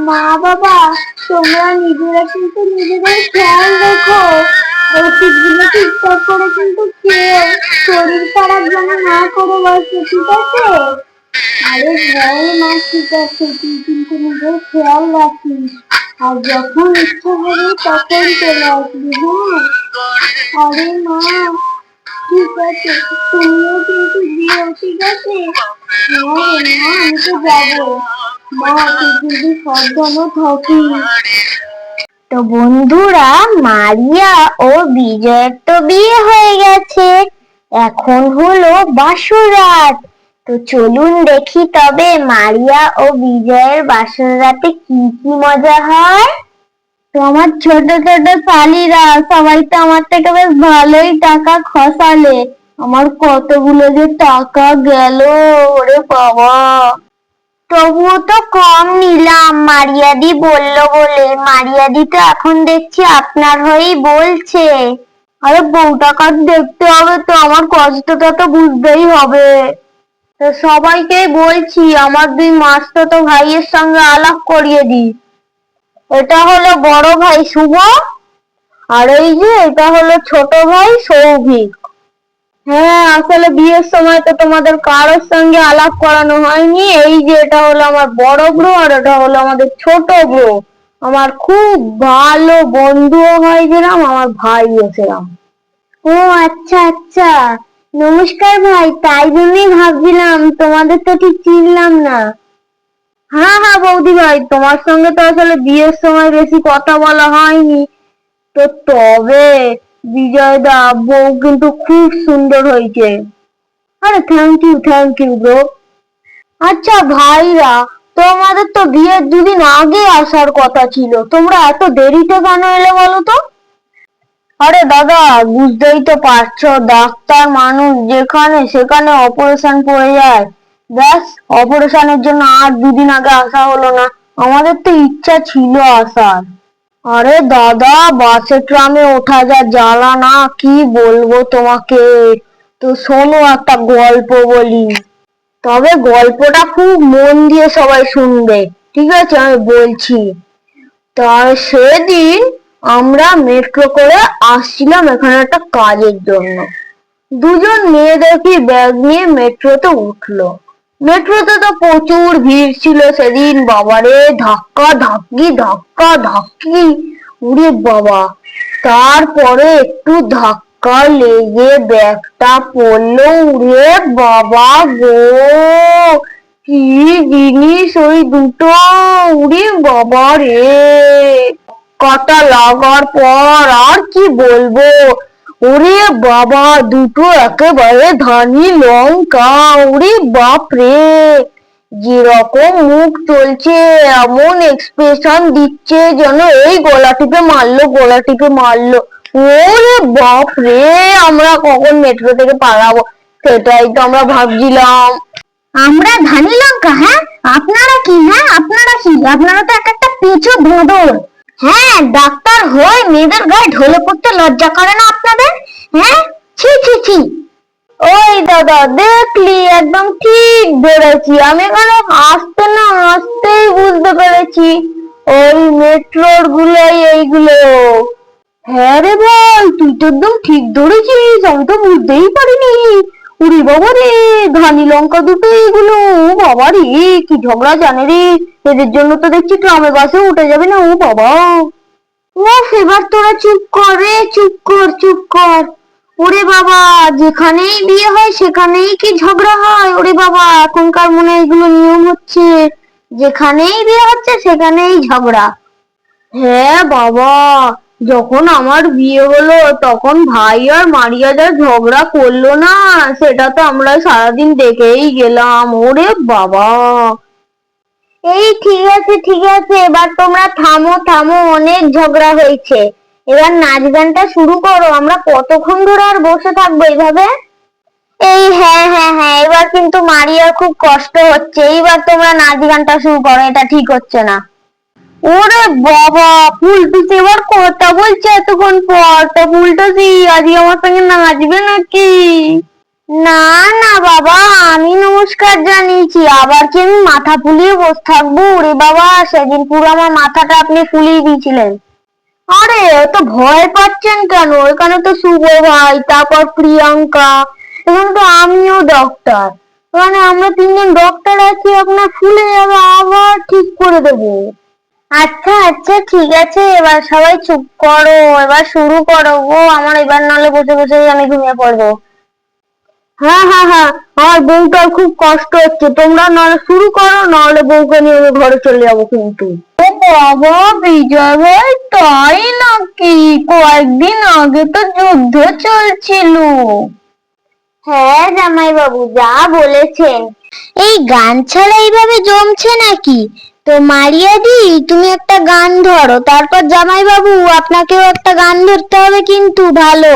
মা বাবা, তোমরা নিজেরা কিন্তু নিজেদের খেয়াল রেখো। ওষুধগুলো ঠিকঠাক করে কিন্তু খেয়ে শরীর খারাপ যেন না করে বসে, ঠিক আছে? আরে হ্যাঁ মা, ঠিক আছে, তুই কিন্তু নিজের খেয়াল রাখিস। আর যখন ইচ্ছা হবে তখন চলে আসবি, হ্যাঁ? আরে মা, ঠিক আছে, তুমিও কিন্তু দিও, ঠিক আছে? হ্যাঁ রে মা, আমি তো যাবো। মা, তুই কিন্তু সাবধানে থাকিস। তো বন্ধুরা, মারিয়া ও বিজয়ের তো বিয়ে হয়ে গেছে, এখন হলো বাসরাত। তো চলুন দেখি তবে মারিয়া ও বিজয়ের বাসর রাতে কি কি মজা হয়। তো আমার ছোট ছোট শালিরা সবাই তো আমার থেকে বেশ ভালোই টাকা খসালে। আমার কতগুলো যে টাকা গেল, ওরে বাবা! তবুও তো কম নিলাম, মারিয়াদি বললো বলে। মারিয়াদি তো এখন দেখছি আপনার হয়েই বলছে। আরে বউটাকে দেখতে হবে তো, আমার কষ্টটা তো বুঝতেই হবে। তো সবাইকে বলছি আমার দুই মাসতো ভাইয়ের সঙ্গে আলাপ করিয়ে দি। এটা হলো বড় ভাই শুভ, আর এই যে এটা হলো ছোট ভাই সৌভিক। হ্যাঁ, আসলে বিয়ের সময় তো তোমাদের কারোর সঙ্গে আলাপ করানো হয়নি। এই যে এটা হলো আমার বড় ব্রো, আর এটা হলো আমাদের ছোট ব্রো। আমার খুব ভালো বন্ধুও হয় যেরাম, আমার ভাইও সেরাম। ও আচ্ছা আচ্ছা, নমস্কার ভাই। তাই জন্যই ভাবছিলাম তোমাদের তো ঠিক চিনলাম না। হ্যাঁ হ্যাঁ বৌদি ভাই, তোমার সঙ্গে তো আসলে বিয়ের সময় বেশি কথা বলা হয়নি। তো তবে বিজয় দা, বউ কিন্তু খুব সুন্দর হয়েছে। আরে থ্যাংক ইউ ব্রো। আচ্ছা ভাইরা, তোমাদের তো বিয়ের দুদিন আগে আসার কথা ছিল, তোমরা এত দেরিতে কেন এলে বলো তো? আরে দাদা, বুঝতেই তো পারছো, ডাক্তার মানুষ, যেখানে সেখানে অপারেশন পড়ে যায়। ব্যাস, অপারেশনের জন্য আর দুদিন আগে আসা হলো না। আমাদের তো ইচ্ছা ছিল আসার। আরে দাদা, বাসে ট্রামে ওঠা যা জ্বালা না, কি বলবো তোমাকে। তো শোনো, একটা গল্প বলি। তবে গল্পটা খুব মন দিয়ে সবাই শুনবে, ঠিক আছে? আমি বলছি। তার সেদিন আমরা মেট্রো করে আসছিলাম এখানে একটা কাজের জন্য। দুজন মেয়ে দেখি ব্যাগ নিয়ে মেট্রোতে উঠলো। মেট্রোতে তো প্রচুর ভিড় ছিল সেদিন, বাবারে, ধাক্কা ধাক্কি ধাক্কা ধাক্কি, উরে বাবা! তারপরে একটু ধাক্কা লেগে ব্যাগটা পড়লো, উরে বাবা গো! কি জিনিস ওই দুটো! উরে বাবা রে! কাটা লাগার পর আর কি বলবো! ওরে বাবা, দুটো একেবারে ধানি লঙ্কা! ওরে বাপ রে! যেরকম মুখ চলছে, এমন এক্সপ্রেশন দিচ্ছে যেন এই গলা টিপে মারলো, গলা টিপে মারলো। ওরে বাপ রে! আমরা কখন মেট্রো থেকে পালাবো, সেটাই তো আমরা ভাবছিলাম। আমরা ধানি লঙ্কা? হ্যাঁ, আপনারা কি? হ্যাঁ, আপনারা কি? আপনারা তো এক একটা পিছু ধোঁদর। হ্যাঁ, ডাক্তার হয়ে মেয়েদের গায়ে ঢলে পড়তে লজ্জা করে না আপনাদের? হ্যাঁ, ছি ছি ছি! ওই দাদা, দেখলি, একদম ঠিক ধরেছি। আমি এখানে আসতে না আসতেই বুঝতে পেরেছি ওই মেট্রোর গুলোই এইগুলো। হ্যাঁ রে ভাই, তুই তো একদম ঠিক ধরেছিস, আমি তো বুঝতেই পারিনি। উরে বাবা রে, ধানি লঙ্কা দুটো এগুলো! ও বাবা রে, কি ঝগড়া জানে রে! এদের জন্য তো দেখছি ট্রামে বাসে উঠে যাবে না, ও বাবা! উফ, এবার তোরা চুপ কর রে, চুপ কর চুপ কর। ওরে বাবা, যেখানেই বিয়ে হয় সেখানেই কি ঝগড়া হয়? ওরে বাবা, এখনকার মনে হয় এগুলো নিয়ম হচ্ছে, যেখানেই বিয়ে হচ্ছে সেখানেই ঝগড়া। হ্যাঁ বাবা, যখন আমার বিয়ে হলো তখন ভাই আর মারিয়া যা ঝগড়া করলো না, সেটা তো আমরা সারাদিন দেখেই গেলাম। ওরে বাবা! এই ঠিক আছে ঠিক আছে, এবার তোমরা থামো থামো, অনেক ঝগড়া হয়েছে। এবার নাচ গানটা শুরু করো, আমরা কতক্ষণ ধরে আর বসে থাকবো এইভাবে? এই হ্যাঁ হ্যাঁ হ্যাঁ, এবার কিন্তু মারিয়ার খুব কষ্ট হচ্ছে। এইবার তোমরা নাচ গানটা শুরু করো, এটা ঠিক হচ্ছে না। ওরে বাবা, ফুলটুসি এবার কথা বলছে এতক্ষণ পর? তা ফুলটুসি, আজকে আমার সঙ্গে নাচবে নাকি? না না বাবা, আমি নমস্কার জানিয়েছি, আবার কি আমি মাথা ফুলিয়ে বসে থাকবো? ওরে বাবা, সেদিন পুরো আমার মাথাটা আপনি ফুলিয়ে দিয়েছিলেন। আরে এত ভয় পাচ্ছেন কেন? এখানে তো শুভ ভাই, তারপর প্রিয়াঙ্কা, এখানে তো আমিও ডক্টর। মানে আমরা তিনজন ডক্টর আছি, আপনার ফুলে যাবে আবার ঠিক করে দেবো। আচ্ছা আচ্ছা ঠিক আছে, এবার সবাই চুপ করো, এবার শুরু করো গো। আমার এবার নাহলে বসে বসে আমি ঘুমিয়ে পড়বো। হ্যাঁ হ্যাঁ হ্যাঁ, আমার বউটার খুব কষ্ট হচ্ছে, তোমরা নাহলে শুরু করো, নাহলে বউকে নিয়ে আমি ঘরে চলে যাবো কিন্তু। ও বাবা, বিজয় ভাই তাই নাকি? কয়েকদিন আগে তো যুদ্ধ চলছিল। হ্যাঁ জামাই বাবু, যা বলেছেন। এই গান ছাড়া এইভাবে জমছে নাকি? তো মারিয়া দি, তুমি একটা গান ধরো, তারপর জামাই বাবু আপনাকেও একটা গান ধরতে হবে কিন্তু ভালো।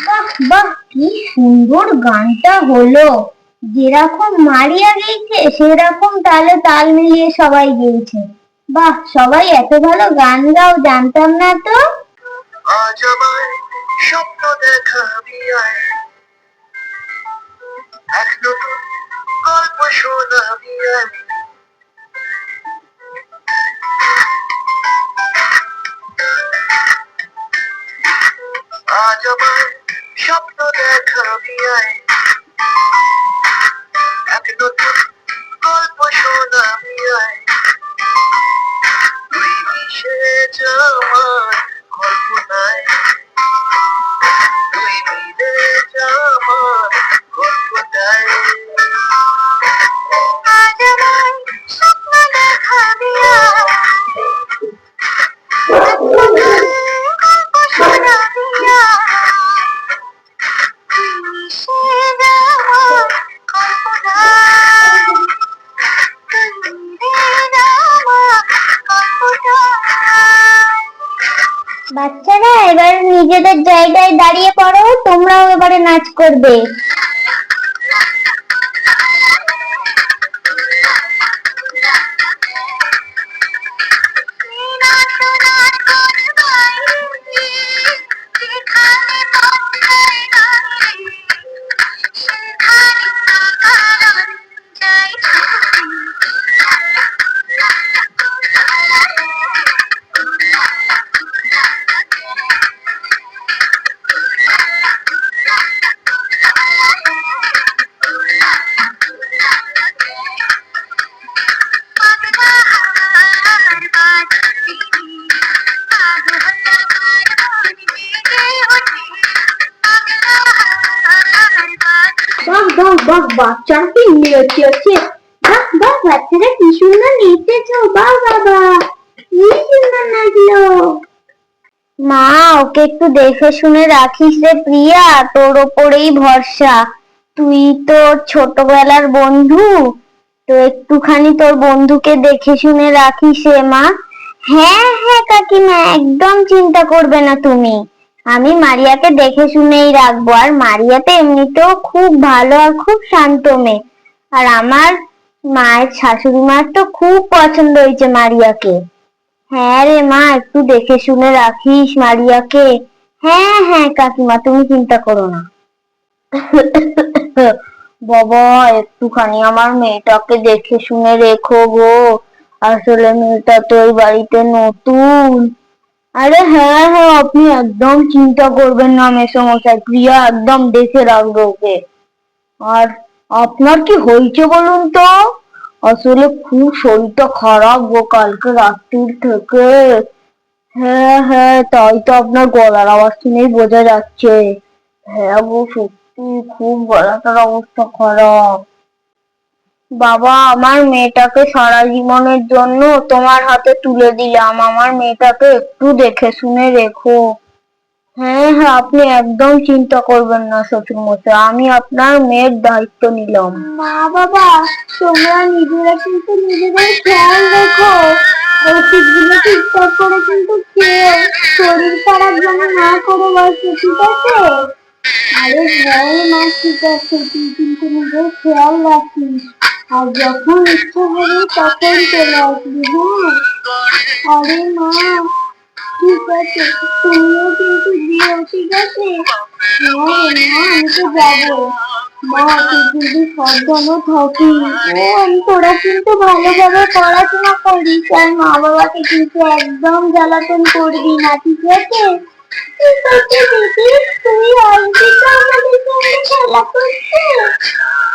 বাহ বাহ, কি সুন্দর গানটা হলো। যেরকম মারিয়া গেয়েছে সেরকম তালে তাল মিলিয়ে সবাই গেয়েছে। বাহ, সবাই এত ভালো গান গাও, জানতাম না তো। আজ আমার স্বপ্ন দেখা বিয়ার, এক নতুন গল্প শোনাবি আমি। আজ আমার স্বপ্ন দেখা বিয়ার, এক নতুন গল্প শোনাবি আয়। তুই মিশে যা আমার কল্পনায়, তুই মিলে যা আমার গল্পটায়। আজ আমার স্বপ্ন দেখা বিয়ার, এক নতুন গল্প শোনাবি আয়। তুই মিশে যা আমার কল্পনায়, বাচ্চারা এবার নিজেদের জায়গায় দাঁড়িয়ে পড়ো, তোমরাও এবারে নাচ করবে। বাহ বাহ বাহ, বাচ্চারা কি নেচেছে! বাহ বাহ, বাচ্চারা কি সুন্দর নেচেছো! বাহ বাবা, কি সুন্দর নাচলো! মা, ওকে একটু দেখে শুনে রাখিস রে প্রিয়া, তোর ওপরেই ভরসা। তুই তো ছোটবেলার বন্ধু, তো একটুখানি তোর বন্ধুকে দেখে শুনে রাখিস রে মা। হ্যাঁ হ্যাঁ কাকিমা, একদম চিন্তা করবে না তুমি, আমি মারিয়াকে দেখে শুনেই রাখবো। আর মারিয়া তো এমনিতেও খুব ভালো আর খুব শান্ত মেয়ে। আর আমার মায়ের শাশুড়ি মার তো খুব পছন্দ হয়েছে মারিয়াকে। হ্যাঁ রে মা, একটু দেখে শুনে রাখিস মারিয়াকে। হ্যাঁ হ্যাঁ কাকিমা, তুমি চিন্তা করো না। বাবা, একটুখানি আমার মেয়েটাকে দেখে শুনে রেখো গো, আসলে মেয়েটা তো এই বাড়িতে নতুন। আরে হ্যাঁ হ্যাঁ, আপনি একদম চিন্তা করবেন না মেসোমশাই, প্রিয়া একদম দেখে রাখবে ওকে। আর আপনার কি হয়েছে বলুন তো? আসলে খুব শরীরটা খারাপ গো, কালকে রাত্রির থেকে। হ্যাঁ হ্যাঁ, তাই তো, আপনার গলার আওয়াজ শুনেই বোঝা যাচ্ছে। হ্যাঁ গো, সত্যি খুব গলাটার অবস্থা খারাপ। বাবা, আমার মেয়েটাকে সারা জীবনের জন্য তোমার হাতে তুলে দিলাম, আমার মেয়েটাকে একটু দেখে শুনে রেখো। হ্যাঁ হ্যাঁ, আপনি একদম চিন্তা করবেন না শ্বশুর মশাই, আমি আপনার মেয়ের দায়িত্ব নিলাম। মা বাবা, তোমরা নিজেরা কিন্তু নিজেদের খেয়াল রেখো, ওষুধগুলো ঠিকঠাক করে কিন্তু খেয়ে শরীর খারাপ যেন না করে বসে, ঠিক আছে? আরে হ্যাঁ মা, ঠিক আছে, তুই কিন্তু নিজের খেয়াল রাখিস, আর যখন ইচ্ছা হবে তখন চলে আসবি, হ্যাঁ? আরে মা, ঠিক আছে, তুমিও কিন্তু দিও, ঠিক আছে? হ্যাঁ রে মা, আমি তো যাবো। মা, তুই কিন্তু সাবধানে থাকিস। ও, তোরা কিন্তু ভালোভাবে পড়াশোনা করিস, আর মা বাবাকে কিন্তু একদম জ্বালাতন করবি না, ঠিক আছে? ঠিক আছে দিদি, তুই আসবি তো আমাদের সঙ্গে খেলা করতে?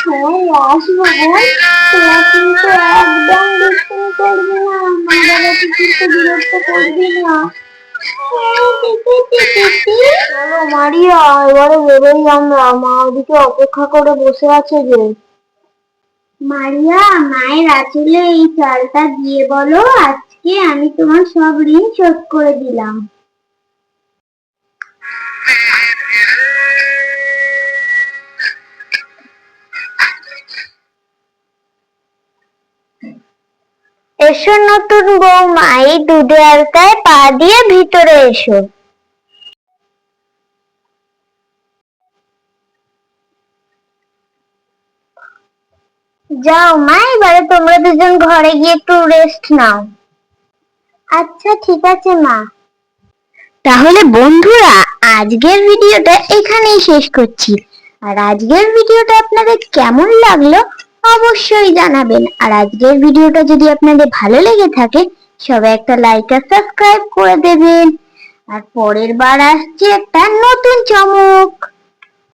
হ্যাঁ, আসবো বোন। তোরা কিন্তু একদম দুষ্টুমি করবি না, মা বাবাকে কিন্তু বিরক্ত করবি না। চলো মারিয়া, এবারে বেরোই আমরা, মা ওদিকে অপেক্ষা করে বসে আছে যে। মারিয়া, মায়ের আঁচলে এই চালটা দিয়ে বলো, আজকে আমি তোমার সব ঋণ শোধ করে দিলাম। এসো নতুন বৌমা, এই দুধে আলতায় পা দিয়ে ভিতরে এসো। যাও মা, এবারে তোমরা দুজন ঘরে গিয়ে একটু রেস্ট নাও। আচ্ছা ঠিক আছে মা। তাহলে বন্ধুরা, আজকের ভিডিওটা এখানেই শেষ করছি। আর আজকের ভিডিওটা আপনাদের কেমন লাগলো অবশ্যই জানাবেন। আর আজকের ভিডিওটা যদি আপনাদের ভালো লেগে থাকে, সবাই একটা লাইক আর সাবস্ক্রাইব করে দেবেন। আর পরের বার আসছে একটা নতুন চমক।